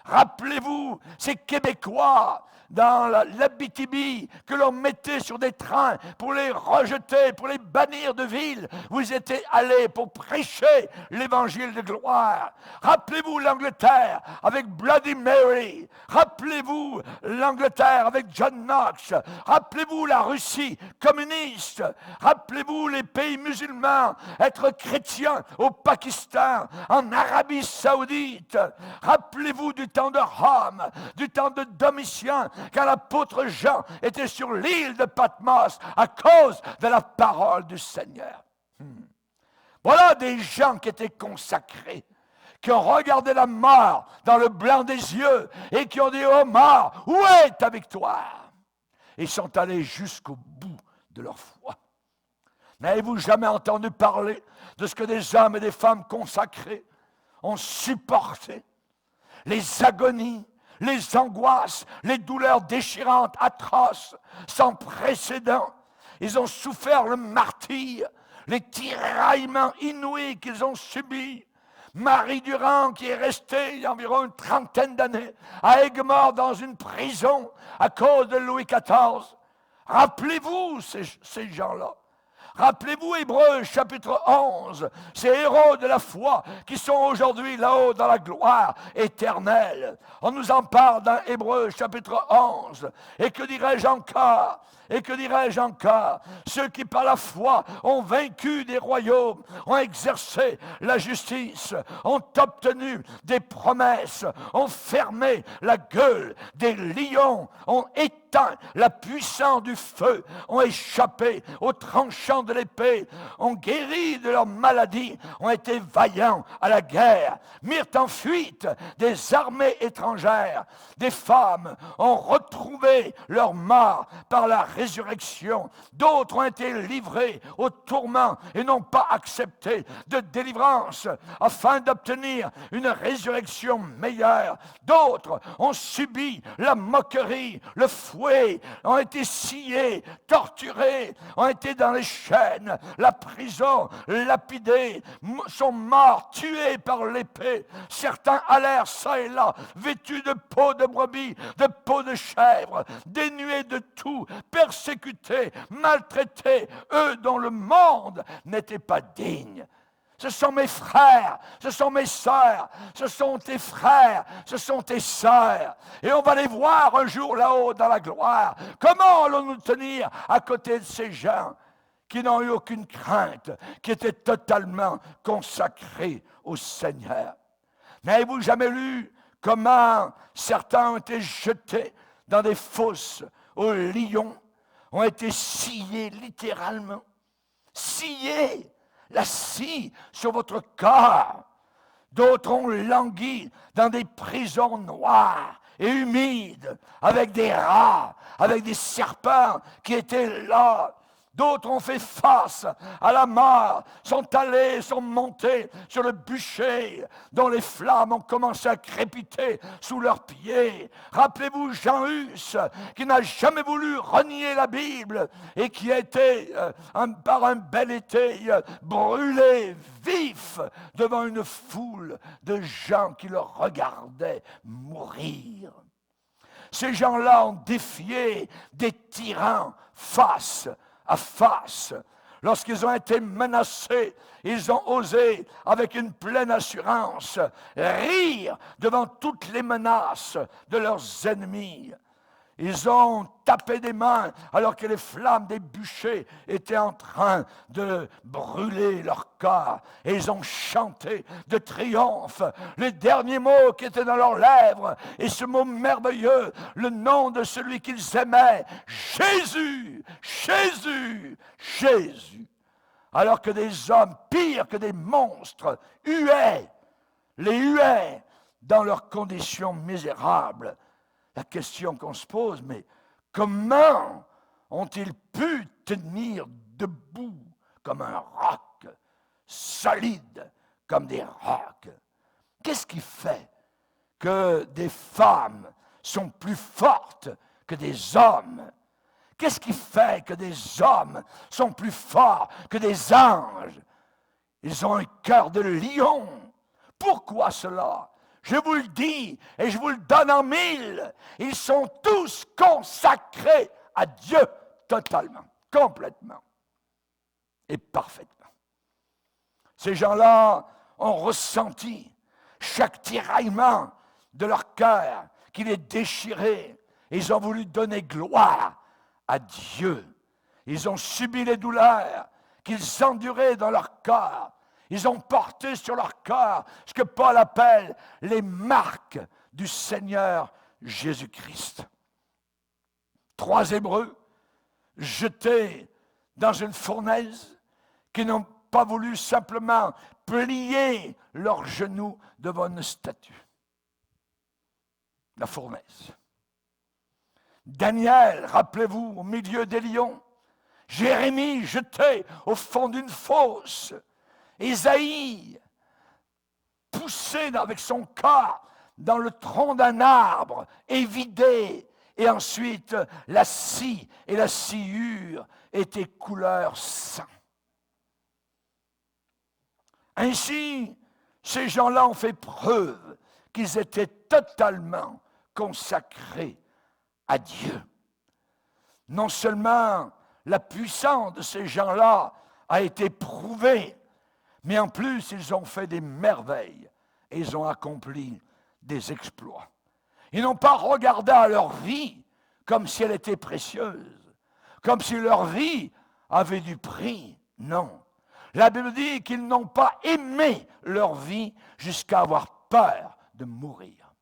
Rappelez-vous, ces Québécois dans l'Abitibi que l'on mettait sur des trains pour les rejeter, pour les bannir de ville. Vous étiez allés pour prêcher l'évangile de gloire. Rappelez-vous l'Angleterre avec Bloody Mary. Rappelez-vous l'Angleterre avec John Knox. Rappelez-vous la Russie communiste. Rappelez-vous les pays musulmans, être chrétiens au Pakistan, en Arabie Saoudite. Rappelez-vous du temps de Rome, du temps de Domitien, quand l'apôtre Jean était sur l'île de Patmos à cause de la parole du Seigneur. Voilà des gens qui étaient consacrés, qui ont regardé la mort dans le blanc des yeux et qui ont dit « Oh mort, où est ta victoire ?» Ils sont allés jusqu'au bout de leur foi. N'avez-vous jamais entendu parler de ce que des hommes et des femmes consacrés ont supporté? Les agonies, les angoisses, les douleurs déchirantes, atroces, sans précédent. Ils ont souffert le martyre, les tiraillements inouïs qu'ils ont subis. Marie Durand, qui est restée il y a environ une trentaine d'années, à Aigues-Mortes dans une prison à cause de Louis XIV. Rappelez-vous ces gens-là. Rappelez-vous Hébreux chapitre 11, ces héros de la foi qui sont aujourd'hui là-haut dans la gloire éternelle. On nous en parle dans Hébreux chapitre 11. Et que dirais-je encore? Et que dirais-je encore? Ceux qui par la foi ont vaincu des royaumes, ont exercé la justice, ont obtenu des promesses, ont fermé la gueule des lions, ont éteint la puissance du feu, ont échappé aux tranchants de l'épée, ont guéri de leur maladie, ont été vaillants à la guerre, mirent en fuite des armées étrangères. Des femmes ont retrouvé leur mort par la résurrection. D'autres ont été livrés au tourment et n'ont pas accepté de délivrance afin d'obtenir une résurrection meilleure. D'autres ont subi la moquerie, le fouet, ont été sciés, torturés, ont été dans les chaînes, la prison, lapidés, sont morts, tués par l'épée. Certains allèrent ça et là, vêtus de peau de brebis, de peau de chèvre, dénués de tout, persécutés, maltraités, eux dont le monde n'était pas digne. Ce sont mes frères, ce sont mes sœurs, ce sont tes frères, ce sont tes sœurs. Et on va les voir un jour là-haut dans la gloire. Comment allons-nous tenir à côté de ces gens qui n'ont eu aucune crainte, qui étaient totalement consacrés au Seigneur? N'avez-vous jamais lu comment certains ont été jetés dans des fosses aux lions, ont été sciés littéralement, sciés, la scie sur votre corps. D'autres ont langui dans des prisons noires et humides, avec des rats, avec des serpents qui étaient là. D'autres ont fait face à la mort, sont montés sur le bûcher dont les flammes ont commencé à crépiter sous leurs pieds. Rappelez-vous Jean Hus, qui n'a jamais voulu renier la Bible et qui a été, par un bel été, brûlé vif devant une foule de gens qui le regardaient mourir. Ces gens-là ont défié des tyrans face à face. Lorsqu'ils ont été menacés, ils ont osé, avec une pleine assurance, rire devant toutes les menaces de leurs ennemis. Ils ont tapé des mains alors que les flammes des bûchers étaient en train de brûler leur corps. Et ils ont chanté de triomphe les derniers mots qui étaient dans leurs lèvres. Et ce mot merveilleux, le nom de celui qu'ils aimaient, Jésus, Jésus, Jésus. Alors que des hommes pires que des monstres huaient, les huaient dans leurs conditions misérables. La question qu'on se pose, mais comment ont-ils pu tenir debout comme un roc, solide comme des rocs? Qu'est-ce qui fait que des femmes sont plus fortes que des hommes? Qu'est-ce qui fait que des hommes sont plus forts que des anges? Ils ont un cœur de lion. Pourquoi cela? Je vous le dis et je vous le donne en mille. Ils sont tous consacrés à Dieu totalement, complètement et parfaitement. Ces gens-là ont ressenti chaque tiraillement de leur cœur qui les déchirait. Ils ont voulu donner gloire à Dieu. Ils ont subi les douleurs qu'ils enduraient dans leur corps. Ils ont porté sur leur corps ce que Paul appelle les marques du Seigneur Jésus-Christ. 3 Hébreux jetés dans une fournaise qui n'ont pas voulu simplement plier leurs genoux devant une statue. La fournaise. Daniel, rappelez-vous, au milieu des lions. Jérémie jeté au fond d'une fosse. Ésaïe poussé avec son corps dans le tronc d'un arbre, évidé. Et ensuite, la scie et la sciure étaient couleur sang. Ainsi, ces gens-là ont fait preuve qu'ils étaient totalement consacrés à Dieu. Non seulement la puissance de ces gens-là a été prouvée, mais en plus, ils ont fait des merveilles et ils ont accompli des exploits. Ils n'ont pas regardé à leur vie comme si elle était précieuse, comme si leur vie avait du prix. Non. La Bible dit qu'ils n'ont pas aimé leur vie jusqu'à avoir peur de mourir.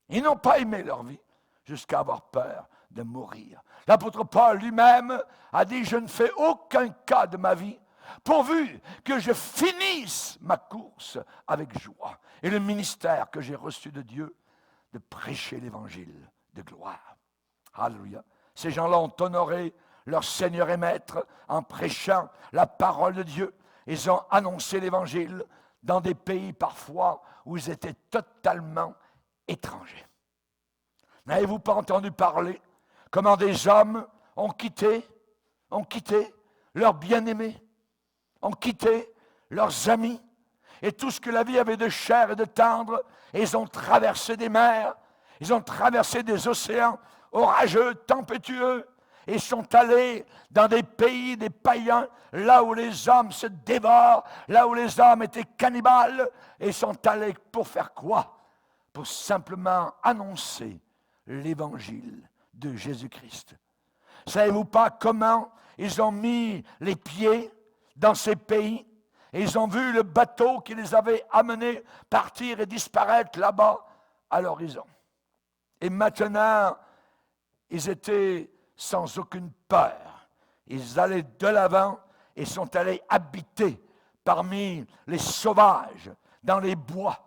Ils n'ont pas aimé leur vie jusqu'à avoir peur de mourir. L'apôtre Paul lui-même a dit « Je ne fais aucun cas de ma vie, pourvu que je finisse ma course avec joie et le ministère que j'ai reçu de Dieu de prêcher l'évangile de gloire. » Alléluia. Ces gens-là ont honoré leur Seigneur et Maître en prêchant la parole de Dieu. Ils ont annoncé l'évangile dans des pays parfois où ils étaient totalement étrangers. N'avez-vous pas entendu parler comment des hommes ont quitté leurs bien-aimés, ont quitté leurs amis et tout ce que la vie avait de cher et de tendre, et ils ont traversé des mers, ils ont traversé des océans orageux, tempétueux, et sont allés dans des pays, des païens, là où les hommes se dévorent, là où les hommes étaient cannibales, et sont allés pour faire quoi? Pour simplement annoncer l'évangile de Jésus-Christ. Savez-vous pas comment ils ont mis les pieds dans ces pays et ils ont vu le bateau qui les avait amenés partir et disparaître là-bas à l'horizon. Et maintenant, ils étaient sans aucune peur. Ils allaient de l'avant et sont allés habiter parmi les sauvages, dans les bois,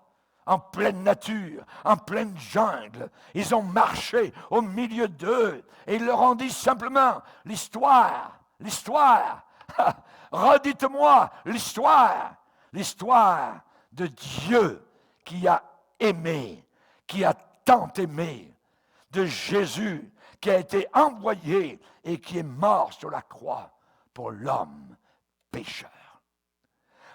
en pleine nature, en pleine jungle. Ils ont marché au milieu d'eux et ils leur ont dit simplement l'histoire. Redites-moi l'histoire de Dieu qui a aimé, qui a tant aimé, de Jésus qui a été envoyé et qui est mort sur la croix pour l'homme pécheur.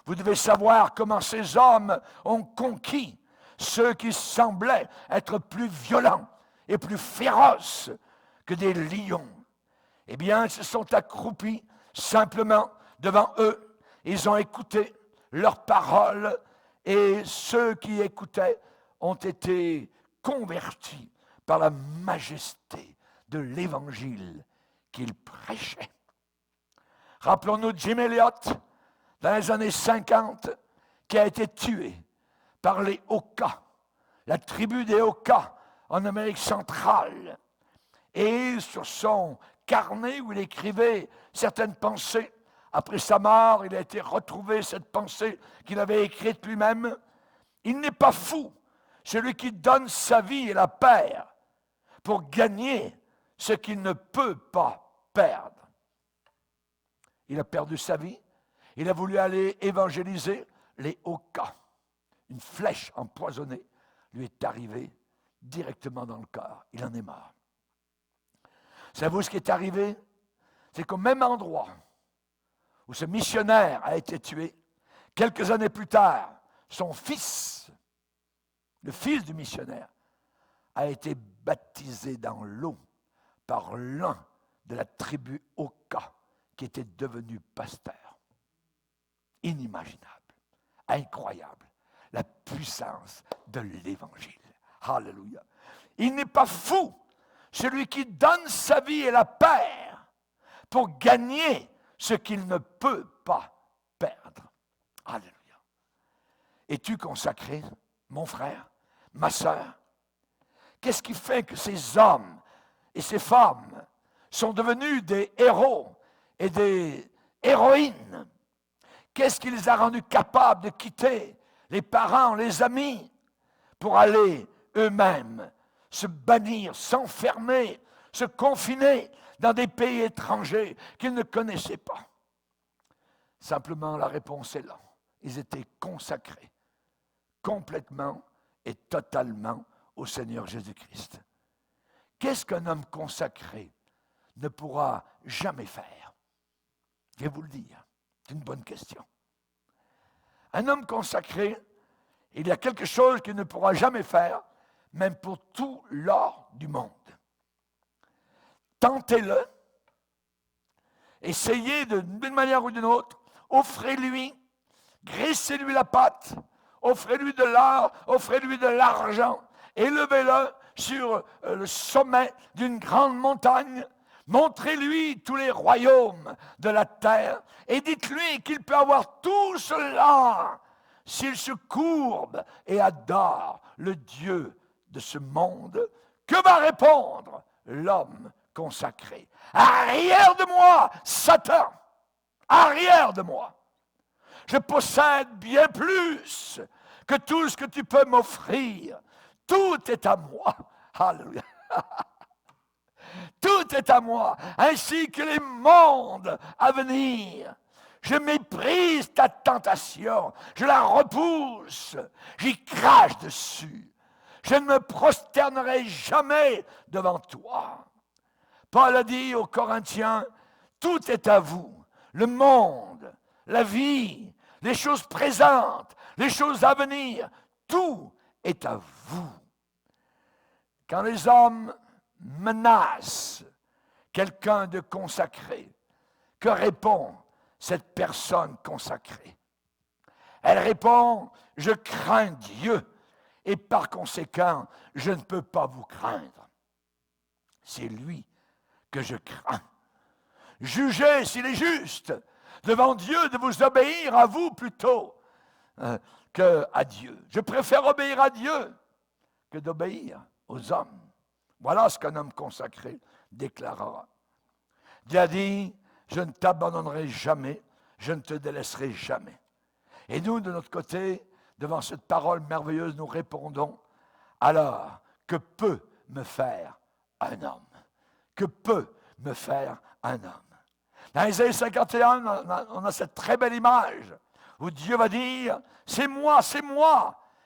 Vous devez savoir comment ces hommes ont conquis ceux qui semblaient être plus violents et plus féroces que des lions. Eh bien, ils se sont accroupis simplement devant eux. Ils ont écouté leurs paroles et ceux qui écoutaient ont été convertis par la majesté de l'évangile qu'ils prêchaient. Rappelons-nous Jim Elliot, dans les années 50, qui a été tué par les Oka, la tribu des Oka en Amérique centrale. Et sur son carnet où il écrivait certaines pensées, après sa mort, il a été retrouvé cette pensée qu'il avait écrite lui-même. Il n'est pas fou, celui qui donne sa vie et la perd pour gagner ce qu'il ne peut pas perdre. Il a perdu sa vie. Il a voulu aller évangéliser les Oka. Une flèche empoisonnée lui est arrivée directement dans le corps. Il en est mort. Savez-vous ce qui est arrivé? C'est qu'au même endroit où ce missionnaire a été tué, quelques années plus tard, son fils, le fils du missionnaire, a été baptisé dans l'eau par l'un de la tribu Oka qui était devenu pasteur. Inimaginable, incroyable, la puissance de l'Évangile. Alléluia. Il n'est pas fou, celui qui donne sa vie et la perd pour gagner ce qu'il ne peut pas perdre. Alléluia. Es-tu consacré, mon frère, ma sœur? Qu'est-ce qui fait que ces hommes et ces femmes sont devenus des héros et des héroïnes? Qu'est-ce qui les a rendus capables de quitter les parents, les amis, pour aller eux-mêmes se bannir, s'enfermer, se confiner dans des pays étrangers qu'ils ne connaissaient pas? Simplement, la réponse est là. Ils étaient consacrés complètement et totalement au Seigneur Jésus-Christ. Qu'est-ce qu'un homme consacré ne pourra jamais faire? Je vais vous le dire. C'est une bonne question. Un homme consacré, il y a quelque chose qu'il ne pourra jamais faire, même pour tout l'or du monde. Tentez-le, essayez d'une manière ou d'une autre, offrez-lui, graissez-lui la patte, offrez-lui de l'or, offrez-lui de l'argent, élevez-le sur le sommet d'une grande montagne, montrez-lui tous les royaumes de la terre et dites-lui qu'il peut avoir tout cela s'il se courbe et adore le Dieu de ce monde. Que va répondre l'homme consacré? Arrière de moi, Satan! Arrière de moi! Je possède bien plus que tout ce que tu peux m'offrir. Tout est à moi. Alléluia. Tout est à moi, ainsi que les mondes à venir. Je méprise ta tentation, je la repousse, j'y crache dessus. Je ne me prosternerai jamais devant toi. Paul a dit aux Corinthiens, tout est à vous, le monde, la vie, les choses présentes, les choses à venir, tout est à vous. Quand les hommes menacent quelqu'un de consacré, que répond cette personne consacrée? Elle répond, je crains Dieu et par conséquent, je ne peux pas vous craindre. C'est lui que je crains. Jugez s'il est juste devant Dieu de vous obéir à vous plutôt qu'à Dieu. Je préfère obéir à Dieu que d'obéir aux hommes. Voilà ce qu'un homme consacré déclarera. Dieu a dit, je ne t'abandonnerai jamais, je ne te délaisserai jamais. Et nous, de notre côté, devant cette parole merveilleuse, nous répondons, alors, que peut me faire un homme? Que peut me faire un homme? Dans Isaïe 51, on a cette très belle image où Dieu va dire, c'est moi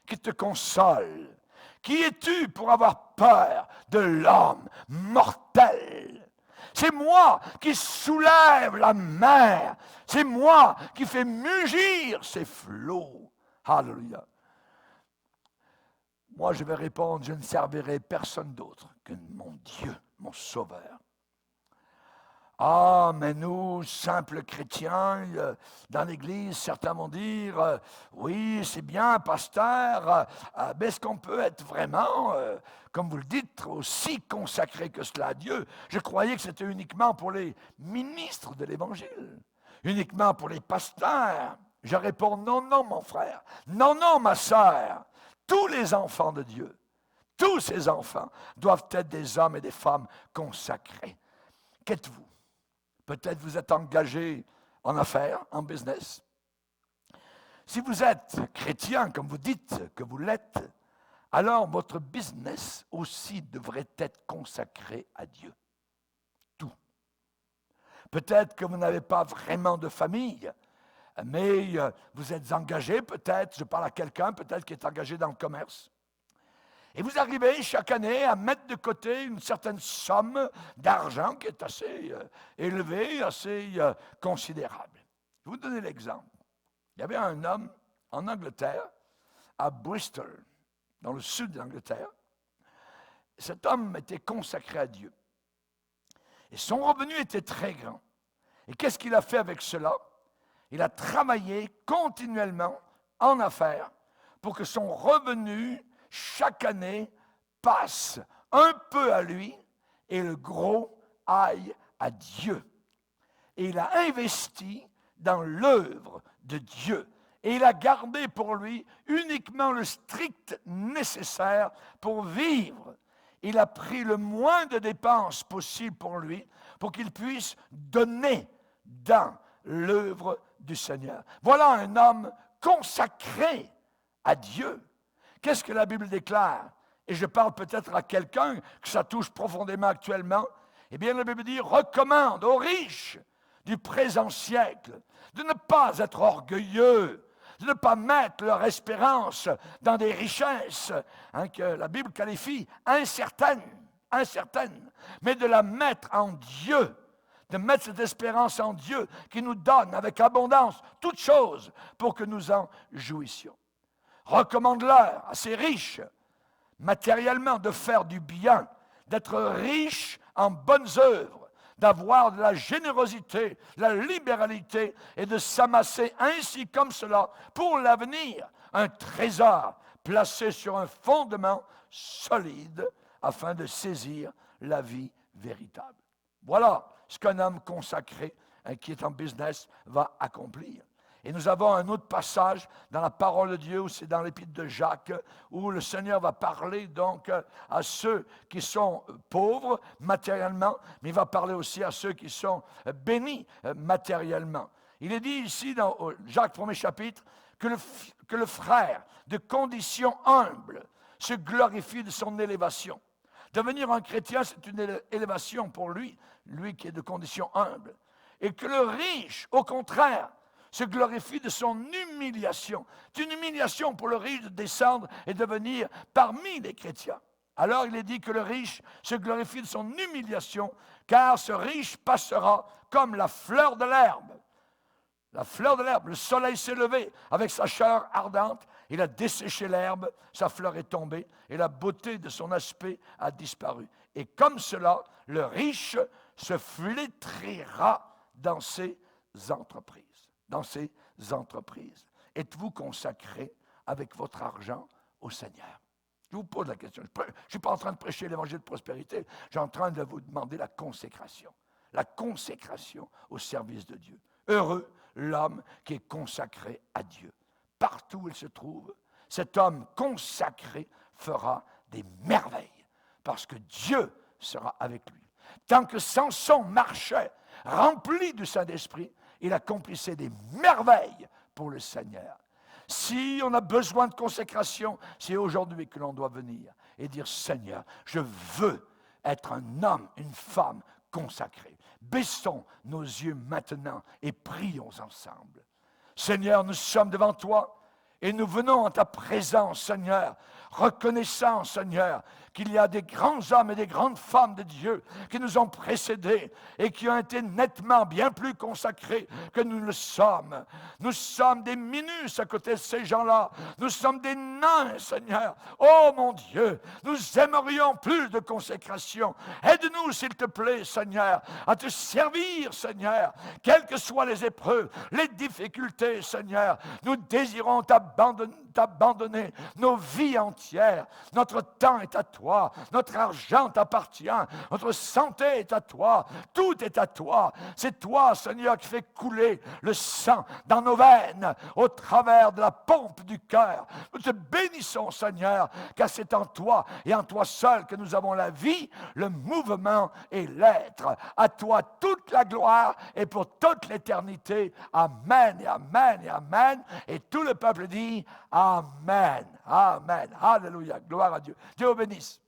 qui te console. Qui es-tu pour avoir peur de l'homme mortel? C'est moi qui soulève la mer. C'est moi qui fais mugir ses flots. Alléluia. Moi, je vais répondre, je ne servirai personne d'autre que mon Dieu, mon Sauveur. Ah, mais nous, simples chrétiens, dans l'Église, certains vont dire, oui, c'est bien, pasteur, mais est-ce qu'on peut être vraiment, comme vous le dites, aussi consacré que cela à Dieu? Je croyais que c'était uniquement pour les ministres de l'Évangile, uniquement pour les pasteurs. Je réponds, non, non, mon frère, non, non, ma sœur, tous les enfants de Dieu, tous ces enfants doivent être des hommes et des femmes consacrés. Qu'êtes-vous? Peut-être vous êtes engagé en affaires, en business. Si vous êtes chrétien, comme vous dites que vous l'êtes, alors votre business aussi devrait être consacré à Dieu. Tout. Peut-être que vous n'avez pas vraiment de famille, mais vous êtes engagé peut-être, je parle à quelqu'un peut-être qui est engagé dans le commerce. Et vous arrivez chaque année à mettre de côté une certaine somme d'argent qui est assez élevée, assez considérable. Je vais vous donner l'exemple. Il y avait un homme en Angleterre, à Bristol. dans le sud de l'Angleterre. Cet homme était consacré à Dieu. Et son revenu était très grand. Et qu'est-ce qu'il a fait avec cela? Il a travaillé continuellement en affaires pour que son revenu, chaque année, passe un peu à lui et le gros aille à Dieu. Et il a investi dans l'œuvre de Dieu. Et il a gardé pour lui uniquement le strict nécessaire pour vivre. Il a pris le moins de dépenses possible pour lui, pour qu'il puisse donner dans l'œuvre du Seigneur. Voilà un homme consacré à Dieu. Qu'est-ce que la Bible déclare? Et je parle peut-être à quelqu'un que ça touche profondément actuellement. Eh bien, la Bible dit, recommande aux riches du présent siècle de ne pas être orgueilleux, de ne pas mettre leur espérance dans des richesses que la Bible qualifie incertaines, mais de la mettre en Dieu, de mettre cette espérance en Dieu qui nous donne avec abondance toutes choses pour que nous en jouissions. Recommande-leur à ces riches, matériellement, de faire du bien, d'être riches en bonnes œuvres, d'avoir de la générosité, la libéralité et de s'amasser ainsi comme cela pour l'avenir, un trésor placé sur un fondement solide afin de saisir la vie véritable. Voilà ce qu'un homme consacré qui est en business va accomplir. Et nous avons un autre passage dans la parole de Dieu, c'est dans l'épître de Jacques, où le Seigneur va parler donc à ceux qui sont pauvres matériellement, mais il va parler aussi à ceux qui sont bénis matériellement. Il est dit ici dans Jacques 1er chapitre que le frère de condition humble se glorifie de son élévation. Devenir un chrétien, c'est une élévation pour lui qui est de condition humble. Et que le riche, au contraire, se glorifie de son humiliation. C'est une humiliation pour le riche de descendre et de venir parmi les chrétiens. Alors il est dit que le riche se glorifie de son humiliation, car ce riche passera comme la fleur de l'herbe. La fleur de l'herbe, le soleil s'est levé avec sa chaleur ardente, il a desséché l'herbe, sa fleur est tombée et la beauté de son aspect a disparu. Et comme cela, le riche se flétrira dans ses entreprises. Êtes-vous consacré avec votre argent au Seigneur? Je vous pose la question. Je ne suis pas en train de prêcher l'évangile de prospérité, je suis en train de vous demander la consécration au service de Dieu. Heureux l'homme qui est consacré à Dieu. Partout où il se trouve, cet homme consacré fera des merveilles, parce que Dieu sera avec lui. Tant que Samson marchait, rempli du Saint-Esprit, il accomplissait des merveilles pour le Seigneur. Si on a besoin de consécration, c'est aujourd'hui que l'on doit venir et dire, Seigneur, je veux être un homme, une femme consacrée. Baissons nos yeux maintenant et prions ensemble. Seigneur, nous sommes devant toi et nous venons en ta présence, Seigneur, reconnaissant, Seigneur, qu'il y a des grands hommes et des grandes femmes de Dieu qui nous ont précédés et qui ont été nettement bien plus consacrés que nous le sommes. Nous sommes des minus à côté de ces gens-là. Nous sommes des nains, Seigneur. Oh mon Dieu, nous aimerions plus de consécration. Aide-nous, s'il te plaît, Seigneur, à te servir, Seigneur, quelles que soient les épreuves, les difficultés, Seigneur. Nous désirons t'abandonner nos vies entières. Notre temps est à toi, notre argent t'appartient, notre santé est à toi, tout est à toi. C'est toi, Seigneur, qui fais couler le sang dans nos veines, au travers de la pompe du cœur. Nous te bénissons, Seigneur, car c'est en toi et en toi seul que nous avons la vie, le mouvement et l'être. À toi toute la gloire et pour toute l'éternité. Amen et amen et amen. Et tout le peuple dit Amen. Amen. Alléluia. Gloire à Dieu. Dieu vous bénisse.